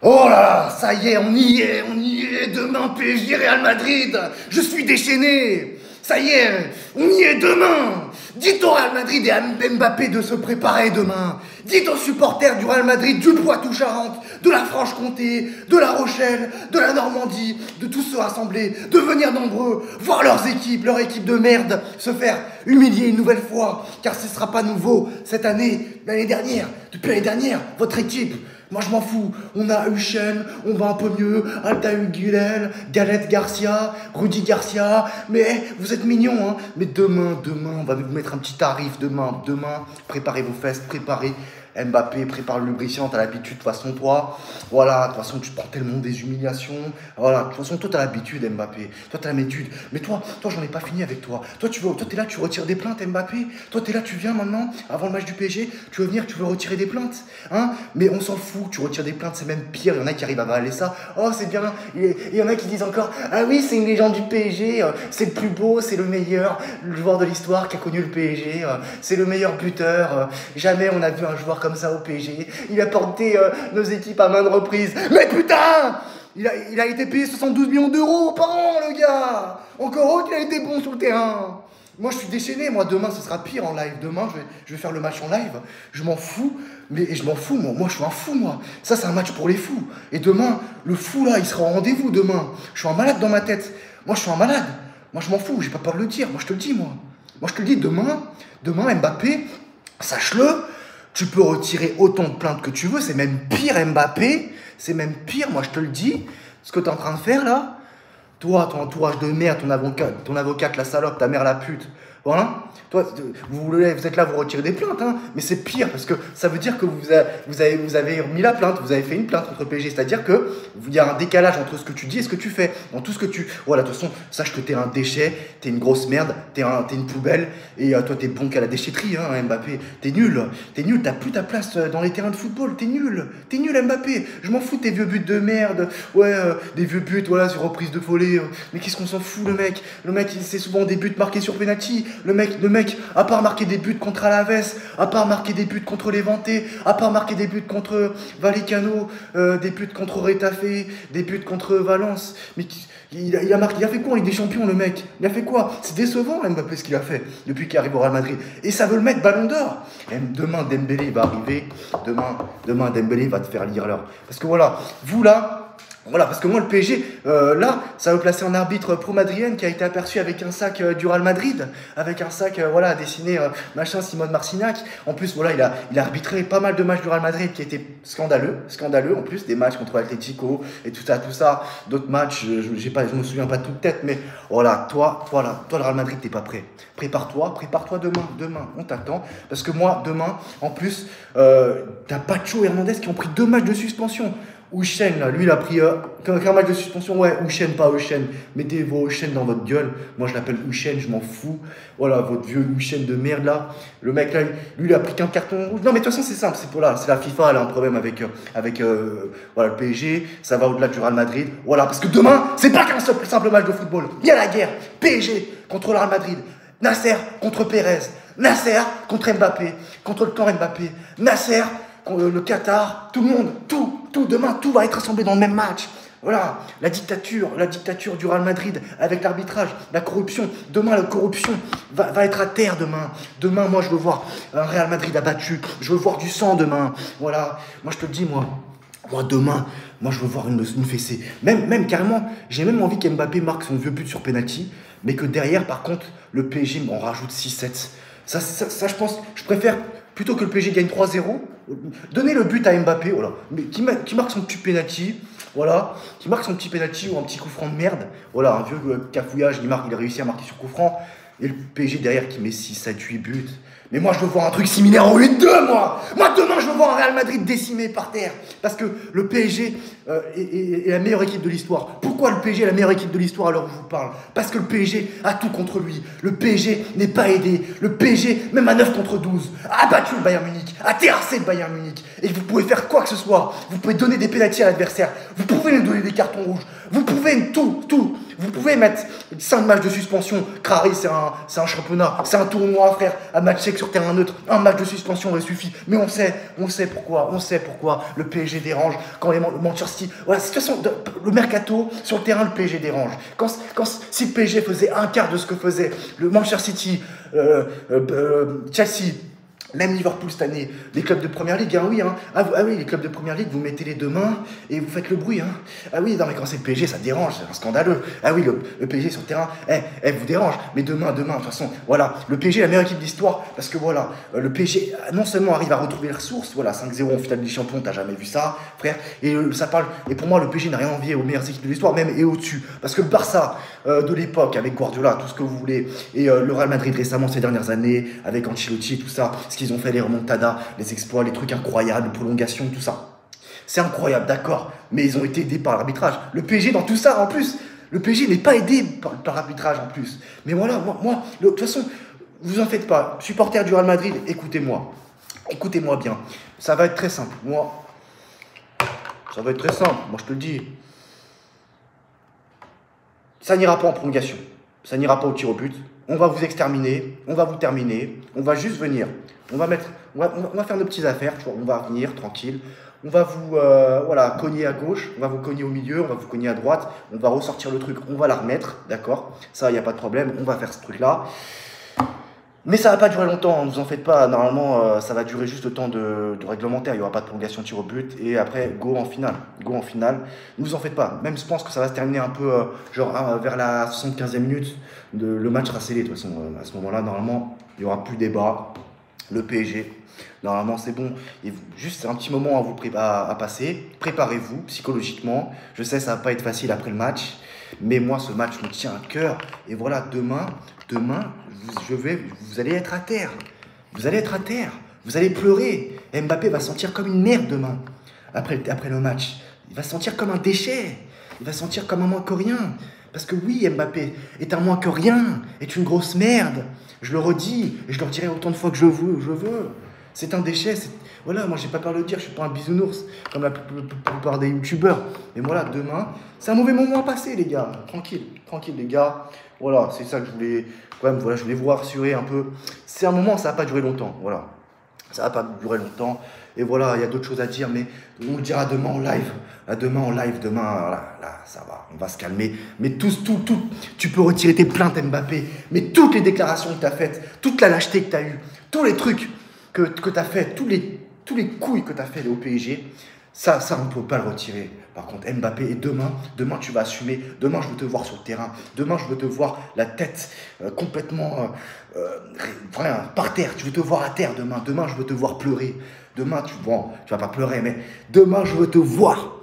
Oh là là, ça y est, on y est, demain PSG Real Madrid, je suis déchaîné, ça y est, on y est demain. Dites au Real Madrid et à Mbappé de se préparer demain. Dites aux supporters du Real Madrid, du Poitou-Charentes, de la Franche-Comté, de la Rochelle, de la Normandie, de tous se rassembler, de venir nombreux, voir leurs équipes, leur équipe de merde, se faire humilier une nouvelle fois, car ce ne sera pas nouveau cette année, l'année dernière, depuis l'année dernière, votre équipe. Moi je m'en fous, on a Huchen, on va un peu mieux, Altaïr Gülen, Galeth Garcia, Rudy Garcia, mais vous êtes mignons, hein. Mais demain, on va vous mettre un petit tarif, demain, préparez vos fesses, préparez Mbappé, prépare le lubrifiant, t'as l'habitude, de toute façon toi, voilà, de toute façon tu te prends tellement des humiliations, voilà, de toute façon toi t'as l'habitude Mbappé, toi t'as l'habitude, mais toi j'en ai pas fini avec toi, toi t'es là, tu retires des plaintes Mbappé, toi t'es là, tu viens maintenant, avant le match du PSG, tu veux venir, tu veux retirer des plaintes, hein, mais on s'en fout, tu retires des plaintes, c'est même pire, il y en a qui arrivent à avaler ça, oh c'est bien, il y en a qui disent encore, ah oui c'est une légende du PSG, c'est le plus beau, c'est le meilleur joueur de l'histoire qui a connu le PSG, c'est le meilleur buteur, jamais on a vu un joueur comme ça au PSG. Il a porté nos équipes à maintes reprises. Mais putain, il a été payé 72 millions d'euros par an, le gars. Encore heureux qu'il a été bon sur le terrain. Moi, je suis déchaîné. Moi, demain, ce sera pire en live. Demain, je vais faire le match en live. Je m'en fous. Mais je m'en fous, moi. Moi, je suis un fou, moi. Ça, c'est un match pour les fous. Et demain, le fou, là, il sera au rendez-vous demain. Je suis un malade dans ma tête. Moi, je suis un malade. Moi, je m'en fous. J'ai pas peur de le dire. Moi, je te le dis, moi. Moi, je te le dis, demain, Mbappé, sache-le, tu peux retirer autant de plaintes que tu veux, c'est même pire Mbappé, c'est même pire, moi je te le dis, ce que tu es en train de faire là, toi, ton entourage de merde, ton avocate la salope, ta mère la pute, voilà, toi, vous êtes là, vous retirez des plaintes, hein, mais c'est pire parce que ça veut dire que vous avez remis la plainte, vous avez fait une plainte contre PSG, c'est-à-dire qu'il y a un décalage entre ce que tu dis et ce que tu fais, dans tout ce que tu... Voilà, de toute façon, sache que t'es un déchet, t'es une grosse merde, t'es une poubelle, et toi t'es bon qu'à la déchetterie, hein, Mbappé, t'es nul, t'as plus ta place dans les terrains de football, t'es nul Mbappé, je m'en fous de tes vieux buts de merde, ouais, des vieux buts, voilà, sur reprise de volée, mais qu'est-ce qu'on s'en fout, le mec, c'est souvent des buts marqués sur penalty. Le mec, à part marquer des buts contre Alaves, à part marquer des buts contre Levante, à part marquer des buts contre Vallecano, des buts contre Retafe, des buts contre Valence, mais il a fait quoi en Ligue des Champions, le mec? Il a fait quoi? C'est décevant, Mbappé, ce qu'il a fait depuis qu'il arrive au Real Madrid. Et ça veut le mettre Ballon d'Or. Et demain, Dembélé va arriver. Demain, Dembélé va te faire lire l'heure. Parce que voilà, vous là... Voilà, parce que moi, le PSG, là, ça veut placer un arbitre pro-madrienne qui a été aperçu avec un sac du Real Madrid, avec un sac, voilà, dessiné, machin, Simone Marcignac. En plus, voilà, il a arbitré pas mal de matchs du Real Madrid qui étaient scandaleux, en plus, des matchs contre Atlético et tout ça. D'autres matchs, je me souviens pas de toute tête, mais voilà, toi, le Real Madrid, t'es pas prêt. Prépare-toi demain, on t'attend. Parce que moi, demain, en plus, t'as Pacho et Hernandez qui ont pris 2 matchs de suspension. Huchen, là, lui, il a pris un match de suspension. Ouais, Huchen, pas Huchen. Mettez vos Huchen dans votre gueule. Moi, je l'appelle Huchen, je m'en fous. Voilà, votre vieux Huchen de merde, là. Le mec, là, lui, il a pris qu'un carton rouge. Non, mais de toute façon, c'est simple. C'est la FIFA, elle a un problème avec voilà, le PSG. Ça va au-delà du Real Madrid. Voilà, parce que demain, c'est pas qu'un simple match de football. Il y a la guerre. PSG contre le Real Madrid. Nasser contre Pérez. Nasser contre Mbappé. Contre le camp Mbappé. Nasser... le Qatar, tout le monde, tout, demain, tout va être assemblé dans le même match. Voilà, la dictature du Real Madrid avec l'arbitrage, la corruption. Demain, la corruption va être à terre demain. Demain, moi, je veux voir un Real Madrid abattu. Je veux voir du sang demain. Voilà, moi, je te le dis, moi demain, moi, je veux voir une fessée. Même carrément, j'ai même envie qu'Mbappé marque son vieux but sur penalty, mais que derrière, par contre, le PSG en rajoute 6-7. Ça, je pense, je préfère... Plutôt que le PSG gagne 3-0, donnez le but à Mbappé, voilà, mais qui marque son petit penalty, voilà, qui marque son petit penalty ou un petit coup franc de merde, voilà, un vieux cafouillage, il a réussi à marquer sur coup franc, et le PSG derrière qui met 6, 7, 8 buts. Mais moi, je veux voir un truc similaire en 8-2, moi demain, je veux voir un Real Madrid décimé par terre. Parce que le PSG est la meilleure équipe de l'histoire. Pourquoi le PSG est la meilleure équipe de l'histoire à l'heure où je vous parle? Parce que le PSG a tout contre lui. Le PSG n'est pas aidé. Le PSG, même à 9 contre 12, a battu le Bayern Munich, a terrassé le Bayern Munich. Et vous pouvez faire quoi que ce soit. Vous pouvez donner des pénaltys à l'adversaire. Vous pouvez lui donner des cartons rouges. Vous pouvez tout. Vous pouvez mettre 5 matchs de suspension. Crary, c'est un championnat, c'est un tournoi, frère. Un match sec sur terrain neutre, un match de suspension aurait suffi. Mais on sait pourquoi le PSG dérange quand les Manchester City. Voilà, de toute façon, le mercato, sur le terrain, le PSG dérange. Si le PSG faisait un quart de ce que faisait le Manchester City, Chelsea, même Liverpool cette année, les clubs de première ligue, hein, oui, hein. Ah oui, les clubs de première ligue, vous mettez les deux mains et vous faites le bruit, hein. Ah oui, non, mais quand c'est le PSG, ça dérange, c'est un scandaleux. Ah oui, le PSG sur le terrain, vous dérange. Mais demain, de toute façon, voilà, le PSG est la meilleure équipe d'histoire parce que voilà, le PSG non seulement arrive à retrouver les ressources, voilà, 5-0 en finale des champions, t'as jamais vu ça, frère. Et pour moi, le PSG n'a rien envié aux meilleures équipes de l'histoire, même et au-dessus. Parce que le Barça de l'époque, avec Guardiola, tout ce que vous voulez, et le Real Madrid récemment ces dernières années, avec Ancelotti, tout ça, qu'ils ont fait, les remontadas, les exploits, les trucs incroyables, les prolongations, tout ça. C'est incroyable, d'accord, mais ils ont été aidés par l'arbitrage. Le PSG dans tout ça, en plus, le PSG n'est pas aidé par l'arbitrage en plus. Mais voilà, moi, de toute façon, vous en faites pas. Supporters du Real Madrid, écoutez-moi. Écoutez-moi bien. Ça va être très simple. Ça va être très simple. Moi, je te le dis. Ça n'ira pas en prolongation. Ça n'ira pas au tir au but. On va vous exterminer, on va vous terminer, on va juste venir. On va faire nos petites affaires, tu vois, on va venir tranquille. On va vous cogner à gauche, on va vous cogner au milieu, on va vous cogner à droite, on va ressortir le truc, on va la remettre, d'accord? Ça, il n'y a pas de problème, on va faire ce truc-là. Mais ça va pas durer longtemps, ne vous en faites pas. Normalement, ça va durer juste le temps de réglementaire. Il n'y aura pas de prolongation tir au but. Et après, go en finale. Ne vous en faites pas. Même je pense que ça va se terminer un peu, vers la 75e minute. Le match sera scellé. De toute façon, à ce moment-là, normalement, il n'y aura plus débat. Le PSG, normalement, c'est bon. Et juste un petit moment à passer. Préparez-vous psychologiquement. Je sais, ça va pas être facile après le match. Mais moi, ce match me tient à cœur. Et voilà, demain, vous allez être à terre. Vous allez être à terre. Vous allez pleurer. Mbappé va se sentir comme une merde demain. Après le match. Il va se sentir comme un déchet. Il va se sentir comme un moins que rien. Parce que oui, Mbappé est un moins que rien. Est une grosse merde. Je le redis. Et je le redirai autant de fois que je veux. C'est un déchet. Voilà, moi j'ai pas peur de le dire, je suis pas un bisounours comme la plupart des youtubeurs. Mais voilà, demain, c'est un mauvais moment à passer, les gars. Tranquille les gars. Voilà, c'est ça que je voulais je voulais vous rassurer un peu. C'est un moment, ça va pas durer longtemps. Voilà, ça va pas durer longtemps. Et voilà, il y a d'autres choses à dire, mais on le dira demain en live. Demain, là, ça va, on va se calmer. Mais tout, tu peux retirer tes plaintes, Mbappé. Mais toutes les déclarations que tu as faites, toute la lâcheté que tu as eue, tous les trucs que tu as fait, tous les couilles que tu as fait au PSG, ça on ne peut pas le retirer. Par contre, Mbappé, et demain tu vas assumer. Demain, je veux te voir sur le terrain. Demain, je veux te voir la tête complètement par terre. Je veux te voir à terre demain. Demain, je veux te voir pleurer. Demain, tu vas pas pleurer, mais demain, je veux te voir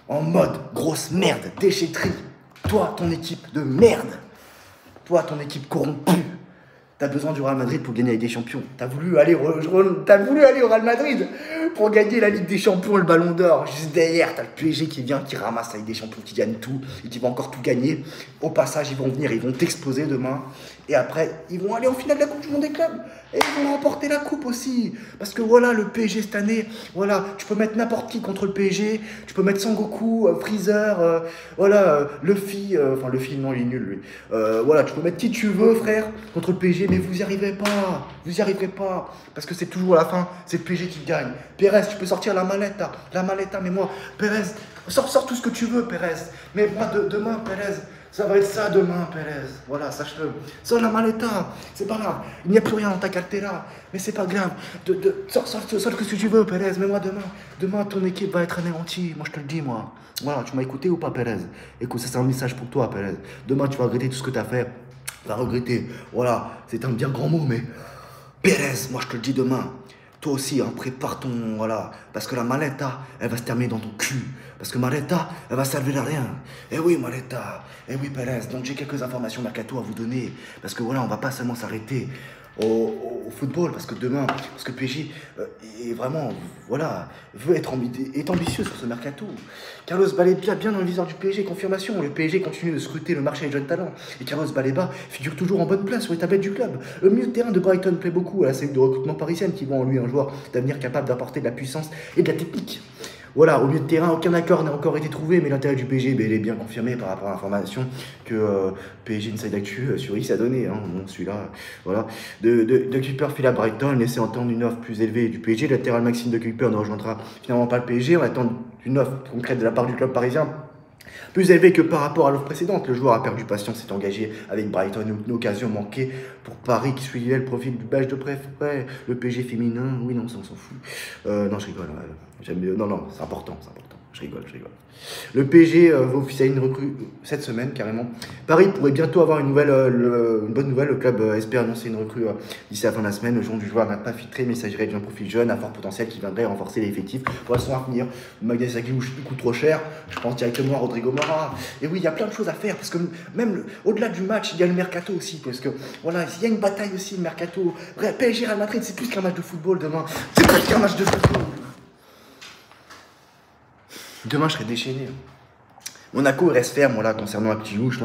en mode grosse merde, déchetterie. Toi, ton équipe de merde. Toi, ton équipe corrompue. T'as besoin du Real Madrid pour gagner la Ligue des Champions. T'as voulu aller au Real Madrid pour gagner la Ligue des Champions, le Ballon d'Or. Juste derrière, t'as le PSG qui vient, qui ramasse la Ligue des Champions, qui gagne tout et qui va encore tout gagner. Au passage, ils vont venir, ils vont t'exploser demain. Et après, ils vont aller en finale de la Coupe du Monde des clubs. Et ils vont remporter la Coupe aussi. Parce que voilà, le PSG cette année, voilà, tu peux mettre n'importe qui contre le PSG. Tu peux mettre Sangoku, Freezer, Luffy. Luffy, non, il est nul, lui. Voilà, tu peux mettre qui tu veux, frère, contre le PSG. Mais vous n'y arriverez pas. Vous n'y arriverez pas. Parce que c'est toujours à la fin, c'est le PSG qui gagne. Pérez, tu peux sortir la maleta. Mais moi, Pérez, sors tout ce que tu veux, Pérez. Mais moi, demain, Pérez, ça va être ça demain, Pérez. Voilà, sache-le. Sors la maleta. C'est pas grave. Il n'y a plus rien dans ta cartera. Mais c'est pas grave. Sors ce que tu veux, Pérez. Mais moi, demain, ton équipe va être anéantie. Moi, je te le dis, moi. Voilà, tu m'as écouté ou pas, Pérez? Écoute, ça, c'est un message pour toi, Pérez. Demain, tu vas regretter tout ce que tu as fait. Tu vas regretter. Voilà, c'est un bien grand mot, mais Pérez, moi, je te le dis demain. Toi aussi, hein, prépare ton... Voilà. Parce que la maleta, elle va se terminer dans ton cul. Parce que maleta, elle va servir à rien. Eh oui, maleta. Eh oui, Pérez. Donc, j'ai quelques informations mercato à vous donner. Parce que voilà, on va pas seulement s'arrêter au football. Parce que demain, parce que PSG est vraiment... Voilà, est ambitieux sur ce mercato. Carlos Baleba, bien dans le viseur du PSG, confirmation. Le PSG continue de scruter le marché des jeunes talents. Et Carlos Baleba figure toujours en bonne place sur les tablettes du club. Le milieu de terrain de Brighton plaît beaucoup à la cellule de recrutement parisienne qui voit en lui un joueur d'avenir capable d'apporter de la puissance et de la technique. Voilà, au milieu de terrain, aucun accord n'a encore été trouvé, mais l'intérêt du PSG, ben, il est bien confirmé par rapport à l'information que PSG Inside Actu sur X a donné. Hein, bon, celui-là, voilà. De Kuiper file à Brighton, laisser entendre une offre plus élevée du PSG. Latéral Maxime de Kuiper ne rejoindra finalement pas le PSG. On attend une offre concrète de la part du club parisien. Plus élevé que par rapport à l'offre précédente, le joueur a perdu patience, s'est engagé avec Brighton, une occasion manquée pour Paris qui suivait le profil du badge de préf. Ouais, le PSG féminin, oui, non, ça on s'en fout. Non, je rigole. J'aime mieux. Non, non, c'est important, c'est important. Je rigole. Le PSG va officialiser une recrue cette semaine, carrément. Paris pourrait bientôt avoir une bonne nouvelle. Le club espère annoncer une recrue d'ici la fin de la semaine. Le nom du joueur n'a pas filtré, mais il s'agirait d'un profil jeune à fort potentiel qui viendrait renforcer l'effectif pour la saison à venir. Magnus Aguilouche coûte trop cher. Je pense directement à Rodrigo Mora. Et oui, il y a plein de choses à faire parce que même au-delà du match, il y a le mercato aussi. Parce que voilà, il y a une bataille aussi, le mercato. Bref, PSG Real Madrid, c'est plus qu'un match de football demain. C'est plus qu'un match de football. Demain, je serai déchaîné. Monaco reste ferme voilà, concernant Aguilouche.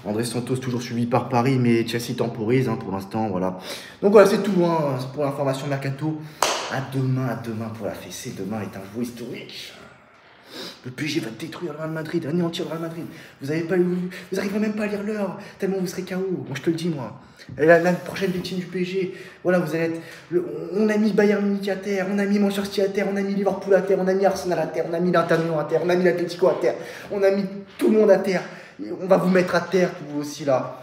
André Santos toujours suivi par Paris, mais Chelsea temporise pour l'instant. Voilà. Donc voilà, c'est tout c'est pour l'information mercato. À demain pour la fessée. Demain est un jour historique. Le PSG va détruire le Real Madrid, anéantir le Real Madrid. Vous n'arriverez même pas à lire l'heure, tellement vous serez KO. Moi, je te le dis, moi. La prochaine victime du PSG, voilà, vous allez être. On a mis Bayern Munich à terre, on a mis Manchester City à terre, on a mis Liverpool à terre, on a mis Arsenal à terre, on a mis l'Inter Milan à terre, on a mis l'Atlético à terre, on a mis tout le monde à terre. On va vous mettre à terre, vous aussi, là.